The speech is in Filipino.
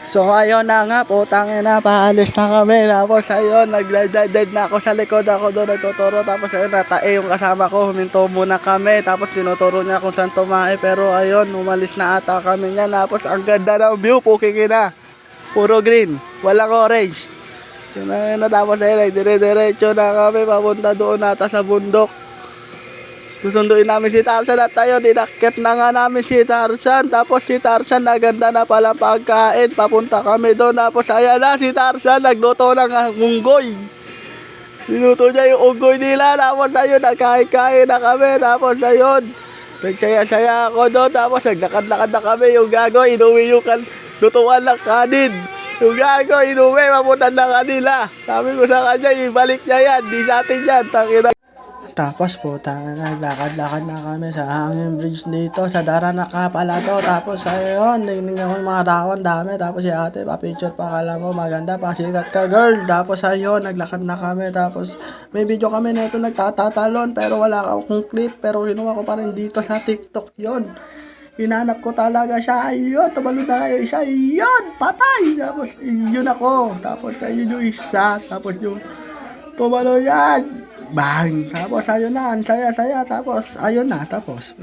So ayun na nga, putang ina, paalis na kami. Tapos ayun, nag-ride na ako sa likod, ako doon nagtuturo. Tapos ayun, natae yung kasama ko, huminto muna kami. Tapos tinuturo niya kung saan tumae. Pero ayun, umalis na ata kami niyan. Tapos ang ganda ng view, puking ina. Puro green, walang orange. Yun na, tapos ayun, dire-diretso na kami, papunta doon ata sa bundok. Susunduin namin si Tarzan at tayo, dinakit na nga namin si Tarzan. Tapos si Tarzan, naganda na pala pagkain. Papunta kami doon. Tapos ayan na, si Tarzan, nagluto ng unggoy. Niluto niya yung unggoy nila. Tapos ayun, nagkain-kain na kami. Tapos ayun, nagsaya-saya ako doon. Tapos naglakad-lakad na kami. Yung gago, inuwi yung lutuan ng kanin. Yung gago, inuwi, mapunta na kanila. Sabi ko sa kanya, ibalik niya yan. Di sa atin yan, tangina. Tapos po, naglakad-lakad na kami sa hanging bridge dito, sa Daranaka pala to. Tapos ayun, nagningan ko yung mga tao, ang dami. Tapos si ate, pa-picture pa, kala mo maganda, pasikat ka girl. Tapos ayun, naglakad na kami. Tapos may video kami nito nagtatatalon, pero wala akong clip. Pero kinuha ko pa rin dito sa TikTok yon. Hinanap ko talaga siya, ayun, tumalo na kayo isa, ayun, patay. Tapos yun ako, tapos ayun yung isa, tapos yung tumalo yan. Bang! Tapos ayun na, ang saya-saya. Tapos ayun na, tapos.